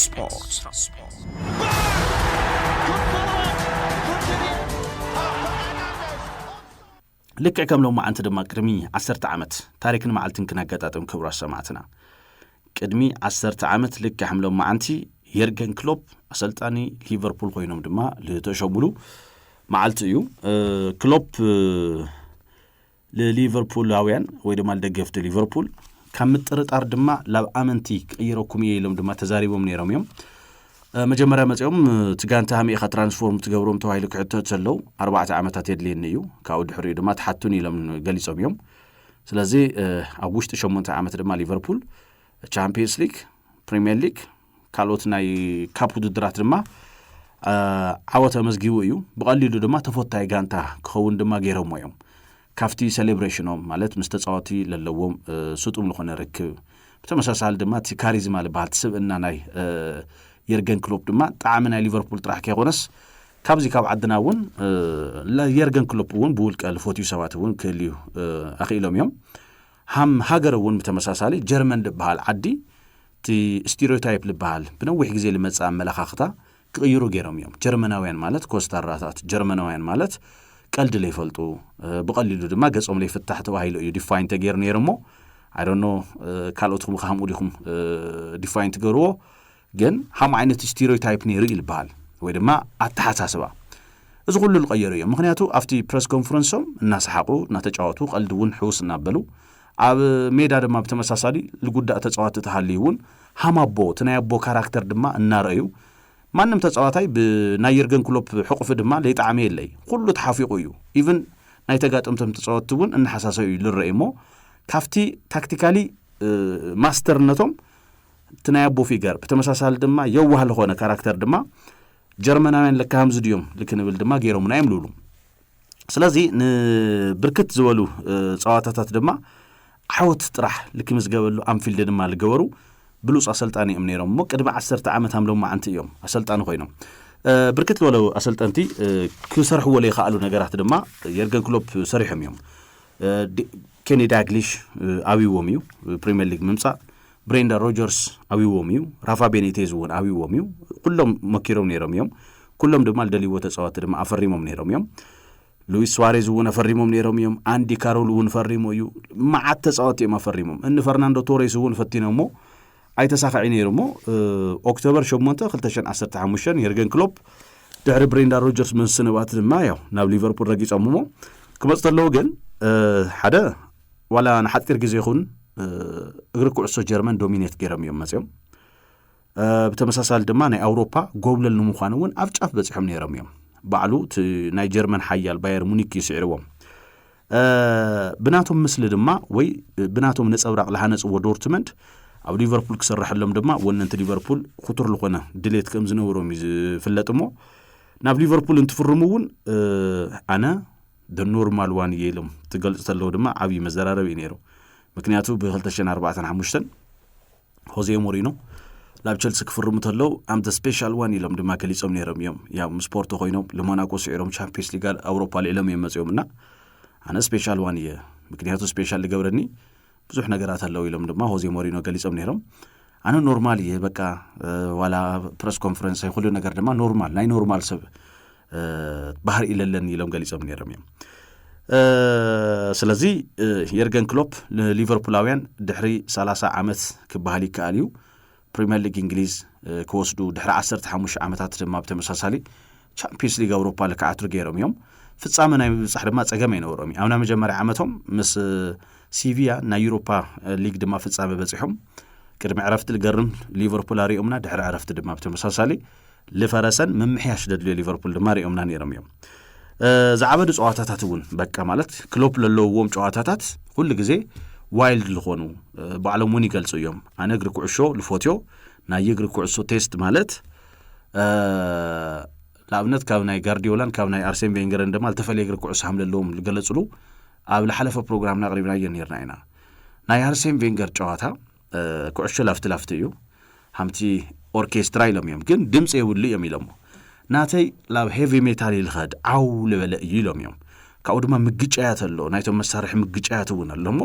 ስፖርት ልክዕ ከም ሎማ አንተ ድማ ቅድሚ 10 ዓመት ታሪክን መዓልትን ክነጋጣጥም ክብራ ሰማዕትና ቅድሚ 10 ዓመት ልክዕ ከም ሎማ አንቲ የርገን ክሎፕ አሰልጣኒ ሊቨርፑል ኮይኖም ድማ ለተሸሙሉ መዓልት እዩ ክሎፕ ለሊቨርፑላውያን ወይ ድማ ለደገፍት ሊቨርፑል ከም ጥርጣር ድማ ላብ አመንቲ ቀይረኩም ይሎም ድማ ተዛሪቦም ነይሮም እዮም መጀመሪያ መጽኦም ትጋንታ ሃሚኻ ትራንስፎርም ትገብሮም ተዋይሉ ክዕተተለው 4 ዓመታት የድልየን እዩ ካው ድሕሪ ድማ ተሓቱን ይሎም ገሊጾም እዮም ስለዚ ኣብ ውሽጢ 8 ዓመት ድማ ሊቨርፑል ቻምፒየንስ ሊግ ፕሪሚየር ሊግ ካልኦት ናይ ካፕ ውድድራት ድማ ዓወተ መዝጊቡ እዩ በቀሊሉ ድማ ተፈታይ ጋንታ ክኸውን ድማ ገይሮም እዮም ካፍቲ ሴሌብሬሽኖም ማለት ምስተጻወቲ ለለዎም ሱጡም ለኾነ ርክብ በተመሳሳል ድማ ካሪዝማ ለባህል ትስብእና ናይ የርገን ክሎፕ ድማ ጣዕም ናይ ሊቨርፑል ጥራሕ ከይኾነስ ካብዚ ካብ ዓድናውን የርገን ክሎፕ እውን ብውልቀ ለፎቲዩ ሰባት እውን ክልዩ ኣኺሎም እዮም ሃም ሃገር እውን በተመሳሳሊ ጀርመን ልበሃል ዓዲ ቲ ስቴሪዮታይፕ ልበሃል ብነዊሕ ግዜ ለመጻ መለኻኽታ ክቅይሩ ገይሮም እዮም ጀርመናውያን ማለት ኮስታራታት ጀርመናውያን ማለት ቀልድ ላይ ፈልጡ በቀሊሉ ድማ ገጾም ላይ ፍታህ ተባሂሉ እዩ ዲፋይን ተገይር ነይርሞ አይ ዶንት ኖ ካልኦትኩም ከሃም ኡዲኩም ዲፋይን ተገርዎ ግን ሃም ዓይነት ስቴሪዮታይፕ ነይሩ ይልበሃል ወይ ድማ አተሓሳስባ እዚ ሁሉ ልቀየሩ እዮም ምክንያቱ አፍቲ ፕሬስ ኮንፈረንሶም እናሰሓቁ እናተጫወቱ ቀልድ እውን ሕውስ እናበሉ ኣብ ሜዳ ድማ በተመሳሳሊ ልጉዳእ ተጻዋት ተሃልዩውን ሃም አቦ ተናይ አቦ ካራክተር ድማ እናረዩ ማንም ተጻዋታይ ብናይ የርገን ክሎፕ ሕቁፍ ድማ ለይጣዕሚ የለይ ኩሉ ተሓፊቁ እዩ ኢቭን ናይ ተጋጠምቶም ተጻዋትውን እንሐሳሰዩ ልረእሞ ካፍቲ ታክቲካሊ ማስተርነቶም ተናይ አቦ ፊገር በተመሳሳሊ ድማ የዋህ ለሆነ ካራክተር ድማ ጀርመናውያን ለካም ዝድዮም ልክንብል ድማ ገይሮም ናይም ሉሉ ስለዚ ንብርክት ዝበሉ ጸዋታታት ድማ ዓወት ጥራሕ ልክምስ ገበሉ አንፊልድ ድማ ልገበሩ ብሉጽ አሰልጣኒ ነይሮም ሞ ቅድሚ 10 ዓመት ሃምሎም ማዓንቲ እዮም አሰልጣኒ ኮይኖም ብርክት ዝበሉ አሰልጣንቲ ክሰርሑ ወለ ይኻሉ ነገራት ድማ የርገን ክሎፕ ሰሪሖም እዮም ኬኒ ዳግሊሽ አዊዎም እዩ ፕሪሚየር ሊግ ምምጻ ብሬንዳ ሮጀርስ አዊዎም እዩ ራፋ ቤኒቴዝ እውን አዊዎም እዩ ኩሎም መኪሮም ነይሮም እዮም ኩሎም ድማ ለደሊዎ ተጻዋት ድማ አፈሪሞም ነይሮም እዮም ሉዊስ ሱዋሬዝ እውን አፈሪሞም ነይሮም እዮም አንዲ ካሮል እውን ፈሪሞ እዩ ማዓት ተጻዋት እዮም አፈሪሞም እን ፈርናንዶ ቶሬስ እውን ፈቲኖሞ አይተሳኻዒ ነይሮሞ ኦክቶበር 8 2015 የርገን ክሎፕ ድሕሪ ብሬንዳ ሮጀርስ መንስነባት ድማ ያው ናብ ሊቨርፑል ረጊጾምሞ ክመጽተለው ግን ሓደ ዋላ ንሓጢር ግዜ ይኹን እግሪ ኩዕሶ ጀርመን ዶሚኔት ገይሮም እዮም መጽኦም በተመሳሳሊ ድማ ናይ አውሮፓ ጎብለል ንምዃን እውን ኣብ ጫፍ በጽሖም ነይሮም እዮም ባዕሉ ናይ ጀርመን ሓያል ባየር ሙኒክ ይስዕርዎም ብናቶም ምስሊ ድማ ወይ ብናቶም ነጸብራቕ ለሃነጽዎ ዶርትመንድ ኣብ ሊቨርፑል ክሰርሐሎም ድማ ወነንተ ሊቨርፑል ኹቱር ለኾነ ድሌት ከም ዝነበሮም ይፍለጥሞ ናብ ሊቨርፑል እንትፍርሙውን ኣነ ደ ኖርማል ዋን የሎም ትገልጽ ተለው ድማ ዓብይ መዘራረብ ነይሩ ምክንያቱ ብ2045 ሆዜ ሞሪኖ ላብ ቸልሲ ክፍርሙ ተለው አም ደ ስፔሻል ዋን ይሎም ድማ ገሊጾም ነይሮም እዮም ያው ስፖርት ኮይኖም ለሞናኮ ሲዕሮም ቻምፒየንስ ሊግ አውሮፓ ለለም የመጽዮምና አነ ስፔሻል ዋን የ ምክንያቱ ስፔሻል ሊገብረኒ ብዙሕ ነገራት አለው ይሎም ድማ ሆዜ ሞሪኖ ገሊጾም ነይሮም አነ ኖርማል የ በቃ ዋላ ፕሬስ ኮንፈረንስ ሁሉ ነገር ድማ ኖርማል ናይ ኖርማል ሰብ ባህር ኢለለን ይሎም ገሊጾም ነይሮም እዮም ስለዚህ የርገን ክሎፕ ሊቨርፑላውያን ድሕሪ 30 ዓመት ክባህሊ ከአልዩ ፕሪሚየር ሊግ እንግሊዝ ከወስዱ ድሕሪ 15 ዓመታት ድማ በተመሳሳሊ ቻምፒየንስ ሊግ አውሮፓ ለካዓትሩ ገይሮም እዮም ፍጻመ ናይ ምብጻሕ ድማ ጸገም ይነበሮም ኣብና መጀመሪያ ዓመቶም ምስ ሲቪያ ናይ ዩሮፓ ሊግ ድማ ፍጻመ በጽሖም ቅድሚ ዕረፍት ልገርም ሊቨርፑል አሪኦምና ድሕሪ ዕረፍት ድማ በተመሳሳሊ ለፈረሰን መምሕያሽ ደድልዮ ሊቨርፑል ድማ አሪኦምና ነይሮም እዮም ዛዕበዱ ጸዋታታት እውን በቃ ማለት ክሎፕ ለለውዎም ጸዋታታት ሁሉ ጊዜ ዋይልድ ልኾኑ ባዕሎም እውን ይገልጹ እዮም ኣነ እግሪ ኩዕሾ ልፎትዮ ናይ እግሪ ኩዕሶ ቴስት ማለት ለኣብነት ካብ ናይ ጋርዲዮላን ካብ ናይ አርሴን ቬንገርን ድማ ልተፈልየ እግሪ ኩዕሶ ሃምለለዎም ልገለጽሉ ኣብ ለሓለፈ ፕሮግራምና ቅሪብና ነርና ኢና ናይ አርሴን ቬንገር ጨዋታ ኩዕሾ ላፍቲ እዩ ሃምቲ ኦርኬስትራ ኢሎም እዮም ግን ድምፂ የብሉ እዮም ኢሎሞ ናተይ ላብ ሄቪ ሜታል ይልኸድ ዓው ልበለ እዩ ኢሎም እዮም ካብኡ ድማ ምግጫያት ኣሎ ናይቶም መሳርሒ ምግጫያት እውን ኣለሞ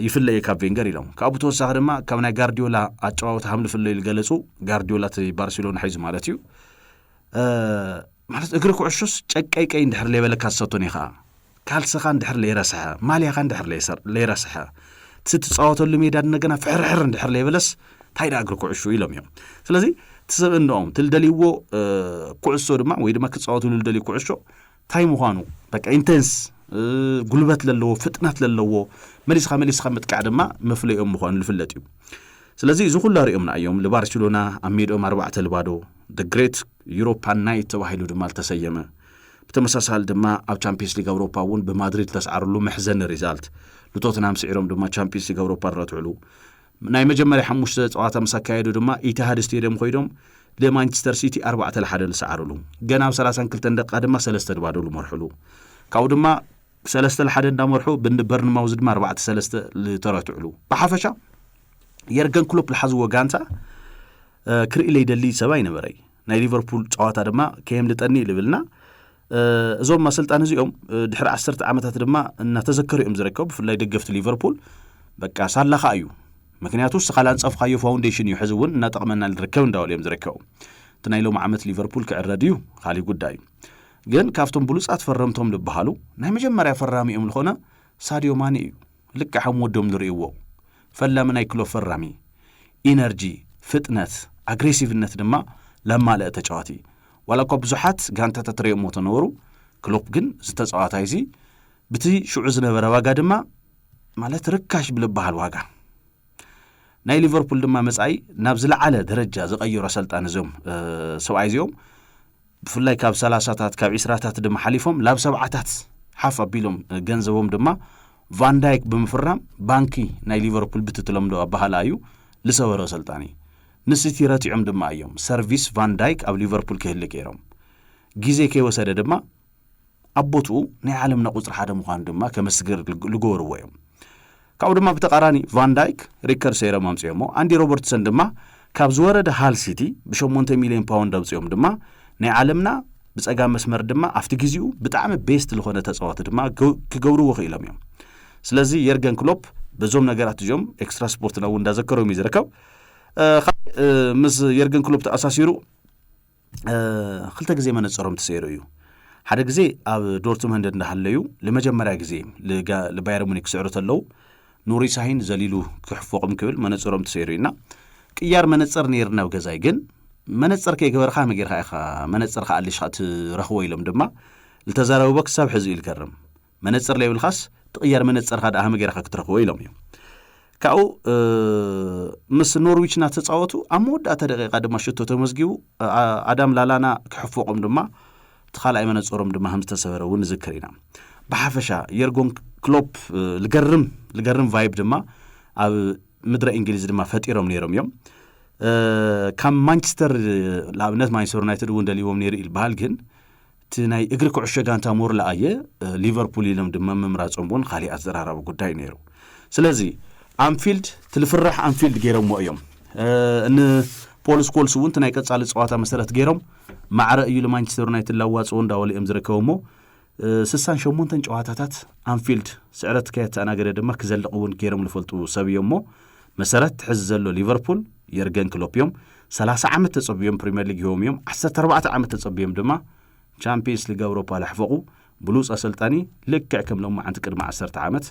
يفلي كاب فينجر يلوم كابو توسخ دما كمنا غارديولا اچواوت حمل فلي الجلصو غارديولا تي بارسلونا حيز مالتيو ማለት እግሪ ኩዕሾስ ጨቀይቀይ እንድሕር ለበለ ካሰቶኒ ኻ ካልሰኻ እንድሕር ለይረስሐ ማልያኻ እንድሕር ለይረስሐ ትጽዋወተሉ ሜዳ እንደገና ፍሕርሕር እንድሕር ለይበለስ ታይዳ እግሪ ኩዕሾ ኢሎም እዮም ስለዚህ ትሰብእንኦም ትልደልይዎ ኩዕሶ ድማ ወይ ድማ ክጽዋወተሉ ልደሊ ኩዕሾ ታይ ምዃኑ በቃ ኢንተንስ ጉልበት ለለዎ ፍጥነት ለለዎ መሊስኻ ምጥቃዕ ድማ መፍለይኦም ምዃኑ ልፍለጥ እዩ ስለዚህ እዚ ኩሉ አሪኦምና እዮም ለባርሴሎና አሜዶም 4-0 the great European night ተባሂሉ ድማ ተሰየመ በተመሳሳል ድማ ኣብ ቻምፒየንስ ሊግ አውሮፓ ውን በማድሪድ ተስዓርሉ መሕዘን ሪዛልት ለቶተንሃም ሲዕሮም ድማ ቻምፒየንስ ሊግ አውሮፓ ረትዕሉ ናይ መጀመሪያ 5 ጸዋታ መሳካየዱ ድማ ኢቲሃድ ስቴዲየም ኮይዶም ለማንቸስተር ሲቲ 4-1 ለሰዓርሉ ገና 32 ደቂቃ ድማ 3-0 መርሕሉ ካው ድማ 3-1 እንዳመርሑ በርንማውዝ ድማ 4-3 ለተረትዕሉ በሐፈሻ የርገን ክሎፕ ለሐዝዎ ጋንታ ክሪኢ ለይደሊ ሰባይ ነበረይ ናይ ሊቨርፑል ጸዋታ ድማ ከየም ልጠኒ ልብልና እዞም ማሰልጣን እዚኦም ድሕሪ 10 ዓመታት ድማ እናተዘከሩ እዮም ዝርከቡ ብፍላይ ደገፍቲ ሊቨርፑል በቃ ሳላኻ እዩ ምክንያቱ ስኻላን ጸፍኻዮ ፋውንዴሽን እዩ ሕዝውን እናጠቅመና ልርከብ እንዳወል እዮም ዝርከቡ ትናይሎም ዓመት ሊቨርፑል ከዕረድዩ ካሊ ጉዳይ ግን ካፍቶም ብሉጻት ፈረምቶም ልበሃሉ ናይ መጀመሪያ ፈራሚኦም ልኾነ ሳዲዮ ማኒ እዩ ልክዓም ወዶም ዝርእይዎ ፈላም ናይ ክሎፕ ፈራሚ ኢነርጂ ፍጥነት አግሬሲቭነት ድማ ለማለ ተጫዋቲ ወላኮ ብዙሓት ጋንታታት ተሪእሞ ተነወሩ ክሎፕ ግን ዝተጻዋታይ ዚ ብቲ ሽዑ ዝነበረ ዋጋ ድማ ማለት ርካሽ ብልባሃል ዋጋ ናይ ሊቨርፑል ድማ መጻይ ናብ ዝለዓለ ደረጃ ዝቀይሩ አሰልጣን እዞም ሰብኣይ እዚኦም ብፍላይ ካብ 30ታት ካብ 20ታት ድማ ሓሊፎም ላብ 7ታት ሓፍ አቢሎም ገንዘቦም ድማ ቫን ዳይክ ብምፍራም ባንኪ ናይ ሊቨርፑል ብትትለምዶ አባሃላዩ ለሰወረ አሰልጣኒ ንሲቲ ረቲዑም ድማ እዮም ሰርቪስ ቫን ዳይክ ኣብ ሊቨርፑል ከህልቅ ገይሮም ጊዜ ከይወሰደ ድማ አቦቱ ናይ ዓለምና ቁጽር ሓደ ምዃን ድማ ከመስግር ልጎርዎ እዮም ካው ድማ በተቃራኒ ቫን ዳይክ ሪከርድ ሰይሮም አምጽዮሞ አንዲ ሮበርትሰን ድማ ካብ ዝወረደ ሃል ሲቲ በ8 ሚሊዮን ፓውንድ አምጽዮም ድማ ናይ ዓለምና ብጸጋ መስመር ድማ አፍቲ ግዚኡ በጣም ቤስት ለሆነ ተጻዋት ድማ ክገብሩ ወኺሎም እዮም ስለዚህ የርገን ክሎፕ በዞም ነገራት ጆም ኤክስትራ ስፖርት ነው እንዳዘከረው የሚዘርከው ምስ የርገን ክሎፕ ተአሳሲሩ ክልተ ጊዜ መነጽሮም ተሰይሩ እዩ ሓደ ጊዜ ኣብ ዶርትመንድ እንዳሐለዩ ለመጀመሪያ ጊዜ ለባየር ሙኒክ ሰዕሩተለው ኑሪ ሳሂን ዘሊሉ ክሕፎቅም ክብል መነጽሮም ተሰይሩና ቅያር መነጽር ነርናው ገዛይ ግን መነጽር ከይገበርኻ መገርኻ ኢኻ መነጽር ካአሊሽ ትረኽቦ ኢሎም ድማ ለተዛራው በክሳብ ሕዚ ይልከርም መነጽር ለይብልኻስ تغير من الصرخة أهم غير خاك ترخوا يلومي كأو مس نورويتش ناتتصاوتو أمود أتدقيق قد ما شتو تمزجيو آدم لالانا كحفوقهم دما تخال أي من الصورم دما هم تسافروا ونذكرينا بحفشة يرجون كلوب لجرم فايب دما أو مدرة إنجليز دما فتيرهم نيرهم يوم كم مانشستر لابنات مانشستر يونايتد وندليهم نير البالجن تناي إغريكو عشقان تامور لآيه ليفربول يلم دمم ممراصومون خالي أزرارة وقداي نيرو سلازي أنفيلد تلفرح أنفيلد غيرهم وأيوم إن بول سكولس وون تناي كتصالي صواتا مسرت غيرهم مع رأيو لمانشستر يونايتد لواصون داولي امزركومو سسان شومونتن ጨዋታታት أنفيلد سعرت كيت أنا غير دما كزلقون غيرهم لفلطو سبيومو مسرت حززلو ليفربول يرجن كلوب يوم 30 عام تصبيهم بريمير ليج يوم 14 عام تصبيهم دما ቻምፒየንስ ሊግ አውሮፓ ለሕፈቁ ብሉጽ አሰልጣኒ ልክዕ ከም ሎም አንተ ቅድመ 10 ዓመት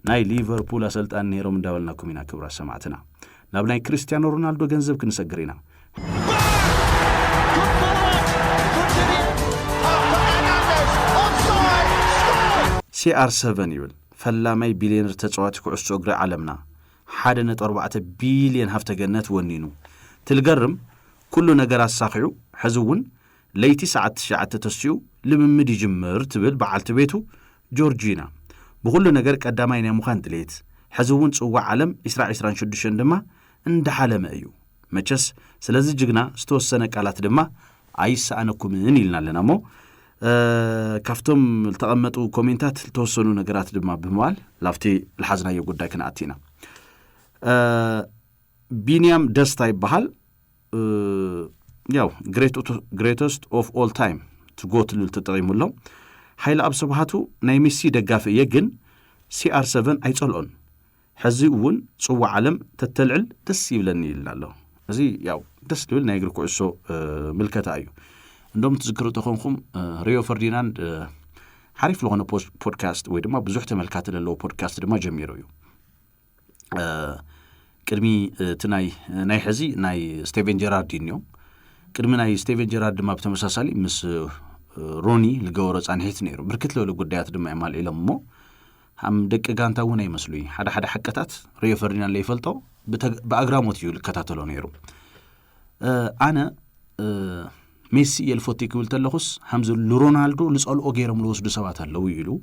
ናይ ሊቨርፑል አሰልጣኒ ነሮም እንዳበልናኩም ኢና ክብራ ሰማዕትና ናብ ናይ ክርስቲያኖ ሮናልዶ ገንዘብ ክንሰግሪና CR7 ይብል ፈላማይ ቢሊዮነር ተጫዋች ኩዕሶ እግሪ ዓለምና 1.4 ቢሊዮን ሀብተ ገነት ወኒኑ ትልገርም ኩሉ ነገር አሳኺዑ ሕዝውን ليتي ساعة تسيو لممد يجمر تبل بعلت بيتو جورجينا بقول له نجار قدامي مخان دليت حزون صوا عالم إسرائيل شدشن دما عند حالم أيو متشس سلازي جغنا ستوسنه قالات دما عايز أنكم من يلنا لنا مو كفتم التقمطوا كومنتات توصلوا نجارات دما بموال لافتي الحزنه يقدا كنا اتينا بينيام دستاي بحال ያው greatest of all time to go to ተጠይሙለው ኃይለ አብሰባቱ ናይ ሜሲ ደጋፊ የግን CR7 አይጸልኦን حزي ون صوّ عالم تتلعل دس يبلني الله زي ያው ደስ ይብል ናይ እግር ኩዕሶ ምልከታ እዩ እንደውም ትዝክሩ ተኾንኩም ሪዮ ፈርዲናንድ ሓሪፍ ለሆነ ፖድካስት ወይ ድማ ብዙሕ ተመልካቲ ለለው ፖድካስት ድማ ጀሚሩ እዩ ቅድሚ ትናይ ናይ ሕዚ ናይ ስቴቨን ጀራርዲኒዮ ቅድሚ ናይ ስቴቨን ጀራርድ ድማ በተመሳሳሊ ምስ ሮኒ ልገወሮ ጻንሄት ነይሩ ብርክት ለሉ ጉዳያት ድማ ይማል ኢሎሞ هم دك جانتا ونا يمسلوي حدا حقتات ريو فرديناند اللي يفلطو بأجراموت يو الكتاتلو نيرو أنا ميسي يلفوتيك ولتلخص همز لرونالدو لسأل أوجيرم لوس دسوات اللو يلو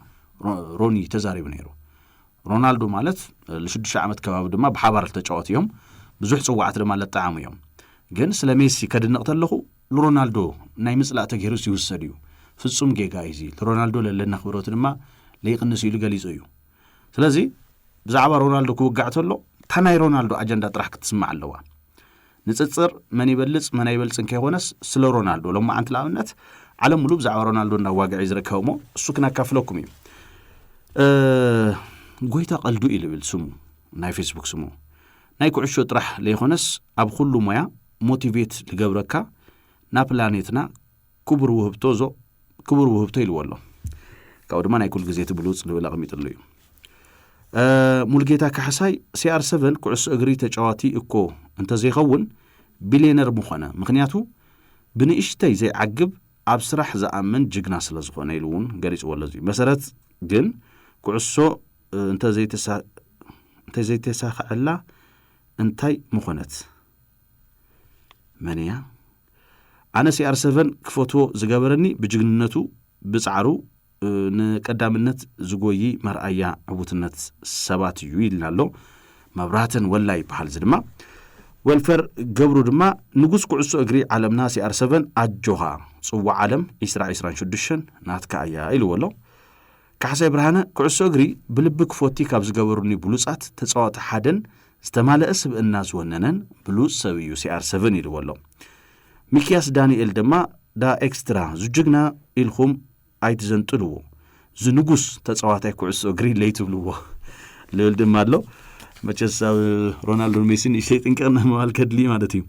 روني تزاري بنيرو رونالدو مالت لشد شعمت كباب دما بحبار التجاوت يوم بزح صوعت دما للطعام يوم جن سلا ميسي كد نقتلخو لرونالدو نايمس لا تجهرس يوسديو في الصوم جايزي لرونالدو للنا خبروت دما ليقنس يلو غليزيو سلازي بزعبا رونالدو كوغعتلو تناي رونالدو اجندا طرح كتسمع اللوا نصصر من يبلص من يبلصن كيهونس سلو رونالدو لما انت لابنت علم ملو بزعبا رونالدو نواغع يزركومو اسو كنا كافلوكم غويتا قلدو يلبل سمو ناي فيسبوك سمو ناي كعشو طرح ليخونس اب كل مويا موتيفيت لغبركا نا بلانيتنا كبر وهبتوزو كبر وهبتو يلولو كاو دما ناي كل غزي تبلوص لولا قميطلو مولجيتا كحساي CR7 كعس اغري تጫዋቲ እኮ እንተ ዘይኸውን ቢሊየነር ምኾነ ምክንያቱ ብንእሽተይ ዘይዓግብ ኣብ ስራሕ ዝኣምን ጅግና ስለ ዝኾነ ኢሉውን ገሪጽ ወለዚ መሰረት ግን ኩዕሶ እንተ ዘይተሳኸዐላ እንታይ ምኾነት መንያ ኣነ CR7 ክፎትዎ ዝገበረኒ ብጅግንነቱ ብጻዕሩ ንቀዳምነት ዝጎይ መርአያ ዕቡትነት ሰባት እዩ ይላሎ መብራተን ወላይ በሃል ዝድማ ወልፈር ገብሩ ድማ ንጉስ ኩዕሶ እግሪ ዓለምና CR7 አጆሃ ጽዋ ዓለም 2026 ናትካ አያ ኢልወሎ ካሕሳይ ብርሃነ ኩዕሶ እግሪ ብልብ ክፎቲ ካብ ዝገበሩኒ ብሉጻት ተጻዋታ ሓደን ዝተማለአ ስብእና ዝወነነን ብሉጽ ሰብ እዩ CR7 ኢልወሎ ሚኪያስ ዳንኤል ድማ ዳ ኤክስትራ ዝጅግና ኢልኹም አይትዘንጥልዎ ዝንጉስ ተጻዋታይ ኩዕሶ እግሪ ለይትብልዎ ልብል ድማ አሎ መቸስ ሮናልዶ ሜሲን ይሸጥንቀና ማልከድሊ ማለት እዩ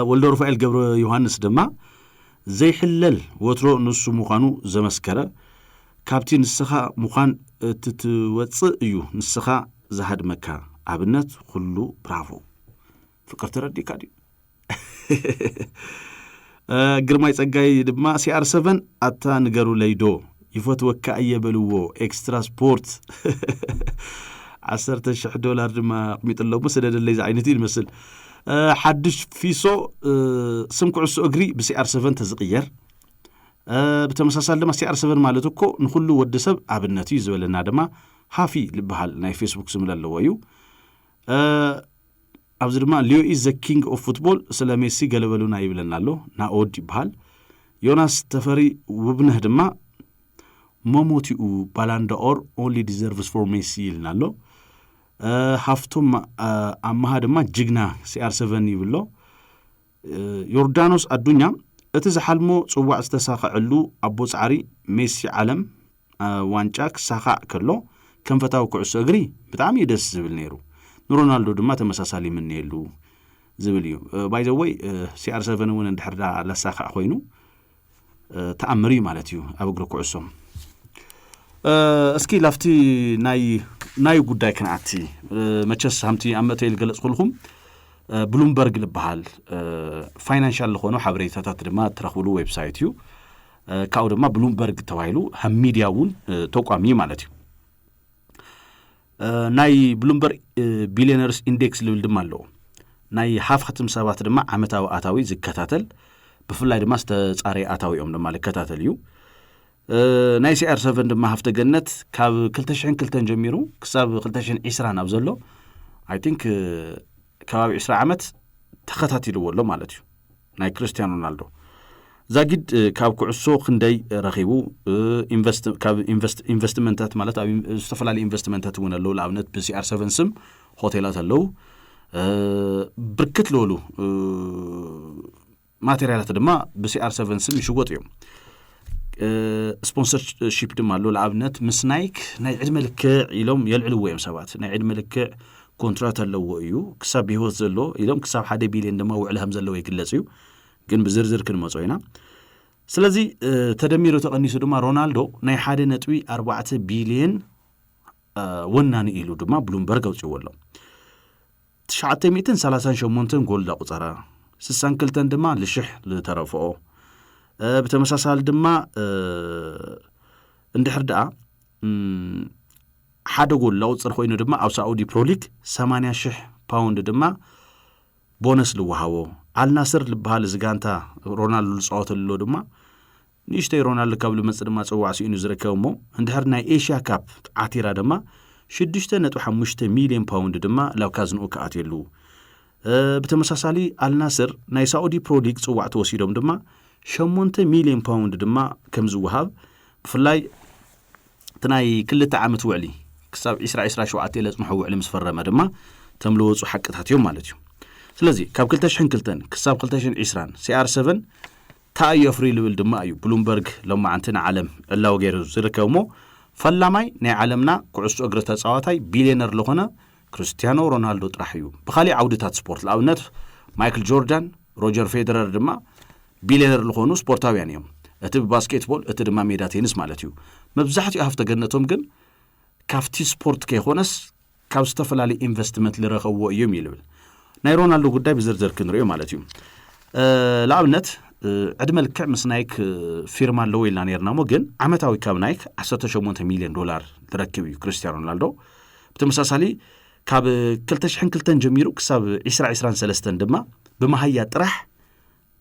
ወልዶ ሩፋኤል ገብረ ዮሐንስ ድማ ዘይሕለል ወትሮ ንሱ ሙኻኑ ዘመስከረ ካብቲ ንስኻ ሙኻን ትትወጽእ እዩ ንስኻ ዘሃድመካ ኣብነት ሁሉ ብራቮ ፍቅር ተረዲካ ዲ ግርማይ ጸጋይ ድማ CR7 አታ ንገሩ ለይዶ ይፈትወካ እየበልዎ ኤክስትራ ስፖርት $10,000 ድማ قميطلو مسددلي ز عينتي المسل حدش فيسو سم كعسو اغري بCR7 تزقير بتمساسال دما CR7 مالتو كو نخلو ودسب ابنتي يزبلنا دما هافي لبحال ناي فيسبوك سملالو ويو ابز دما ليو از ذا كينج اوف فوتبول سلا ميسي غلبلونا يبلنالو نا اود يبحال يوناس تفري وبنه دما موموتيو بالاند اور only deserves for Messi ይልናሎ ሀፍቶም አማሃ ድማ ጅግና CR7 ይብሎ ዮርዳኖስ አዱኛ እቲ ዝሐልሞ ጽዋዕ ዝተሳኸዐሉ አቦ ጻዕሪ ሜሲ ዓለም ዋንጫ ክሳኻዕ ከሎ ከንፈታው ኩዕሶ እግሪ በጣም ይደስ ዝብል ነይሩ ሮናልዶ ድማ ተመሳሳሊ ምን የሉ ዝብል እዩ ባይ ዘ ወይ CR7 ወን እንደሕርዳ ለሳኻዕ ኮይኑ ተአምሪ ማለት እዩ ኣብ እግሪ ኩዕሶ እስኪ ላፍቲ ናይ ጉዳይ ከናቲ መቸስ ሃምቲ አመተይል ገለጽ ኩልኩም ብሉምበርግ ልበሃል ፋይናንሻል ለሆነ ሓበሬታታት ድማ ትረኽብሉ ዌብሳይት እዩ ካው ድማ ብሉምበርግ ተባሂሉ ሃም ሚዲያውን ተቋሚ ማለት እዩ ናይ ብሉምበርግ ቢሊዮነርስ ኢንዴክስ ልብል ድማ ኣሎ ናይ ሃፍ ختም ሰባት ድማ ዓመታዊ አታዊ ዝከታተል ብፍላይ ድማ ዝተጻሪ አታዊኦም ድማ ለከታተል እዩ ናይ CR7 ድማ ሃፍተ ገነት ካብ 2002 ጀሚሩ ክሳብ 2020 ናብ ዘሎ አይ ቲንክ ከባቢ 20 ዓመት ተኸታቲልዎ ኣሎ ማለት እዩ ናይ ክርስቲያኖ ሮናልዶ ዛጊድ ካብ ኩዕሶ ክንደይ ረኺቡ ኢንቨስትመንታት ማለት ኣብ ዝተፈላሊ ኢንቨስትመንታት እውን ኣሎ ለኣብነት በCR7 ስም ሆቴላት ኣለው ብርክት ለሉ ማቴሪያላት ድማ በCR7 ስም ይሽወጥ እዮም ስፖንሰርሺፕ ድማ ኣሎ ለኣብነት ምስ ናይክ ናይ ዕድመ ልክዕ ኢሎም የልዕልዎ እዮም ሰባት ናይ ዕድመ ልክዕ ኮንትራት ኣለዎ እዩ ክሳብ ብህይወት ዘሎ ኢሎም ክሳብ 1 ቢልዮን ድማ ውዕል ከም ዘለዎ ይግለጽ እዩ ግን ብዝርዝር ክንመጾ ኢና ስለዚ ተደሚሩ ተቐኒሱ ድማ ሮናልዶ ናይ 1.4 ቢልዮን ወናኒ ኢሉ ድማ ብሉምበርግ ኣውፅዎ ኣሎ 938 ጎል ዳቁፀራ 62 ድማ ልሽሕ ዝተረፍኦ بتمساسال دما اندحر دا حدا جول لو تصير خوينو دما أو سعودي بروليك 80,000 باوند دما بونس لوهاو على ناصر لبهال زجانتا رونالدو الصوت اللو دما نيشتي رونالدو قبل ما تصير ما تسوى عسى إنه زركاومو اندحرنا إيشيا كاب عتيرة دما 6.5 مليون باوند دما لو كازنو كأتيلو بتمساسالي على ناصر ناي سعودي بروليك تسوى توسيدهم دما 8 مليون باوند دما كم زوهاب بفلاي تناي كل تعامت وعلي كساب 10 شوعات لازم حوع مسفرمه دما تملوص حقتاتيوم مالتيو سلازي كاب كلتشحن كلتن كساب كلتشحن 20 CR7 تايو فري ليفل دما ايو بلومبرج لما عندنا عالم الله وغيره زركومو فلاماي ناي عالمنا كعسو اغر تصاوتاي بليونير لهونه كريستيانو رونالدو طرحيو بخالي عودتات سبورت لابنت مايكل جوردان روجر فيدرر دما بيلينر لخونو سبورتاويان يوم اتب باسكيتبول اتدما ميدا تنس مالتيو مبزحتي افته جنتهم ግን ካፍቲ ስፖርት ከይኾነስ ካብ ዝተፈላሊ ኢንቨስትመንት ልረኸብዎ እዮም ይልብል ናይ ሮናልዶ ጉዳይ ብዝርዝር ክንሪዮ ማለት እዩ ለኣብነት ዕድመ ልክዕ ምስ ናይክ ፊርማ ኣለዎ ኢልና ነርናሞ ግን ዓመታዊ ካብ ናይክ 18 ሚልዮን ዶላር ዝረክብ እዩ ክርስቲያኖ ሮናልዶ ብተመሳሳሊ ካብ 2002 ጀሚሩ ክሳብ 2023 ድማ ብመሃያ ጥራሕ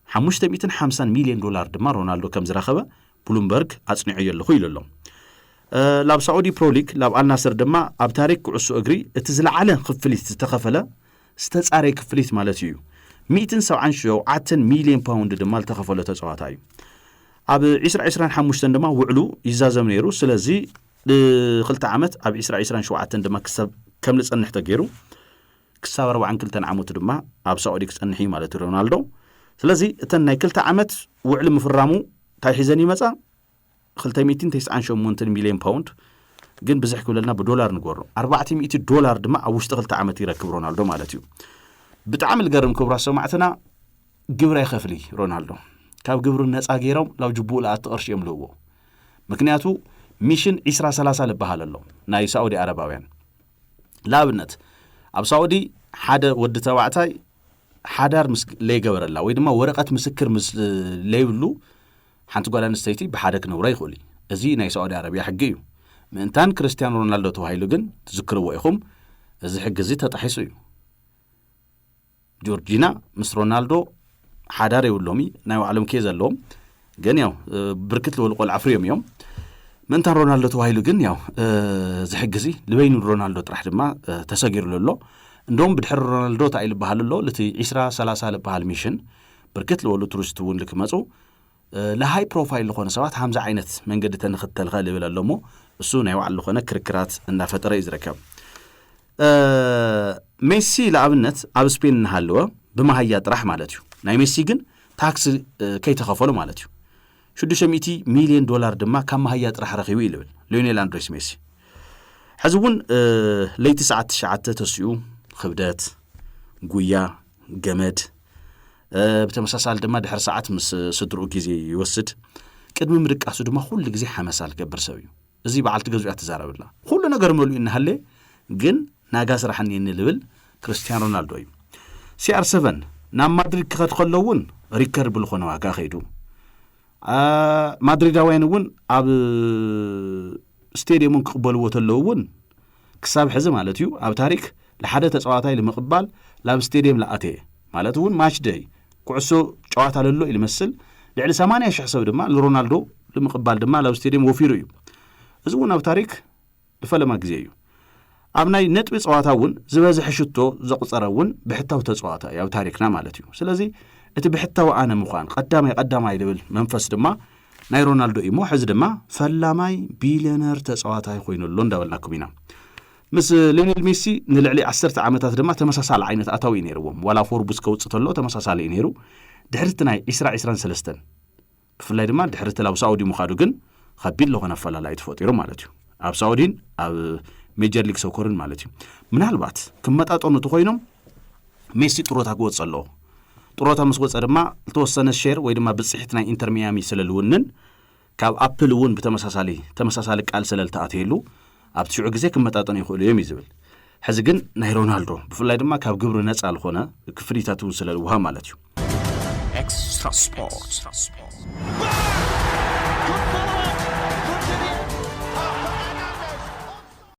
550 مليون دولار دما رونالدو كم زرخبه بلومبرج أصنع يلخو يللهم لاب سعودي بروليك لاب الناصر دما اب تاريخ عسو اغري اتزلع على خفليت تخفله استصاري كفليت مالتيو 170 مليون باوند دما تخفله تصواتاي اب 2025 دما وعلو يزازم نيرو سلازي لخلت عامت اب 2027 دما كسب كم لصنح تغيرو كسب 42 عامت دما اب سعودي كصنحي مالت رونالدو سلازي اتن كلتا عامت وعل مفرامو تاي حزني مصا 298 مليون باوند ግን بزح كلنا بدولار نغورو 400 دولار دما او وشت خلتا عامت يركب رونالدو مالتيو بتعامل قرم كبرى سمعتنا ግብራ ይኸፍሊ ሮናልዶ ካብ ግብሩ ነፃ ገይሮም ላው ጅቡላ አትቀርሽ የምልዎ ምክንያቱ ሚሽን 2030 ልባሃል ኣሎ ናይ ሳዑዲ አረባውያን ላብነት ኣብ ሳዑዲ ሓደ ወድ ተባዕታይ ሓዳር ምስ ለይገበረላ ወይ ድማ ወረቀት ምስክር ምስ ለይብሉ ሓንቲ ጓል አንስተይቲ ብሓደ ክነብራ ይኽእሉ እዚ ናይ ሳዑዲ አረቢያ ሕጊ እዩ ምንታን ክርስቲያኖ ሮናልዶ ተባሂሉ ግን ትዝክርዎ ኢኹም እዚ ሕጊ እዚ ተጣሒሱ እዩ ጆርጂና ምስ ሮናልዶ ሓዳር ይውሎሚ ናይ ዓለም ኬዝ ኣለዎም ግን ያው ብርክት ለወልቆል አፍሪዮም እዮም ምንታን ሮናልዶ ተባሂሉ ግን ያው እዚ ሕጊ እዚ ልበይኑ ሮናልዶ ጥራሕ ድማ ተሰጊርሉ ኣሎ እንደውም ብድሕር ሮናልዶ ታይል ባህል ኣሎ ለቲ 2030 ልባሃል ሚሽን ብርክት ለወሉ ቱሪስት ውን ልክመጹ ለሃይ ፕሮፋይል ለኾነ ሰባት 50 ዓይነት መንገዲ ተንኽተል ኸልብል ኣለሞ እሱ ናይ ዋዕል ለኾነ ክርክራት እንዳፈጠረ ይዝረከብ ሜሲ ለኣብነት ኣብ ስፔን እናሃለወ ብመሃያ ጥራሕ ማለት እዩ ናይ ሜሲ ግን ታክስ ከይተኸፈሉ ማለት እዩ 600 ሚልዮን ዶላር ድማ ካብ መሃያ ጥራሕ ረኺቡ ይልብል ሊዮኔል አንድሬስ ሜሲ ሕዝቡን ለይቲ ሰዓት 9 ተስዩ خبدات ጉያ ገመድ በተመሳሳል ድማ ድሕር ሰዓት ምስ ስድሩ ግዜ ይወስድ ቅድሚ ምርቃሱ ድማ ሁሉ ግዜ ሓመሳል ገበር ሰብ እዩ እዚ በዓል ትገዙያ ተዛረብላ ሁሉ ነገር መሉ እንሃለ ግን ናጋ ስራሕኒ እንልብል ክርስቲያኖ ሮናልዶ እዩ CR7 ናብ ማድሪድ ከኸድከለውን ሪከርድ ብልኾነ ዋጋ ኸይዱ ማድሪዳውያን እውን ኣብ ስቴዲየሙን ክቅበልዎ ተለውን ክሳብ ሕዚ ማለት እዩ ኣብ ታሪክ ለሓደ ተጻዋታይ ለመቅባል ላብ ስቴዲየም ለአቴ ማለት እውን ማች ዴይ ኩዕሶ ጨዋታ ለሎ ይመስል ለዕሊ 80,000 ሰብ ድማ ለሮናልዶ ለመቅባል ድማ ላብ ስቴዲየም ወፊሩ እዩ እዚ እውን ኣብ ታሪክ በፈለማ ግዜ እዩ ኣብ ናይ ነጥቢ ጸዋታውን ዝበዝሕ ሽቶ ዘቁፀረውን ብሕታው ተጻዋታ ያው ታሪክና ማለት እዩ ስለዚ እቲ ብሕታው ኣነ ምዃን ቀዳማይ ልብል መንፈስ ድማ ናይ ሮናልዶ እዩ ሕዚ ድማ ፈላማይ ቢሊዮነር ተጻዋታይ ኮይኑሎ እንዳበልናኩም ኢና ምስ ሊዮኔል ሜሲ ንልዕሊ 10 ዓመታት ድማ ተመሳሳሊ ዓይነት ኣታዊ ነይርዎም ዋላ ፎርቡስ ከውጽተሎ ተመሳሳሊ ነይሩ ድሕሪት ናይ 2023 ብፍላይ ድማ ድሕሪ ተላው ሳዑዲ ምኻዱ ግን ከቢድ ለኾነ ኣፈላላይ ተፈጢሩ ማለት እዩ ኣብ ሳዑዲን ኣብ ሜጀር ሊግ ሶከርን ማለት እዩ ምናልባት ክመጣጠኑ ተኮይኖም ሜሲ ጥሮታ ክወጽ ኣለዎ ጥሮታ ምስ ወጸ ድማ ዝተወሰነ ሼር ወይ ድማ ብጽሒት ናይ ኢንተር ሚያሚ ስለልውንን ካብ ኣፕል እውን ተመሳሳሊ ቃል ስለልተኣትየሉ ኣብ ትሽዑ ግዜ ክመጣጠኑ ይኽእሉ እዮም ይዝብል ሕዚ ግን ናይ ሮናልዶ ብፍላይ ድማ ካብ ግብሪ ነፃ ዝኾነ ክፍሊታት እውን ስለልውሃ ማለት እዩ ኤክስትራ ስፖርት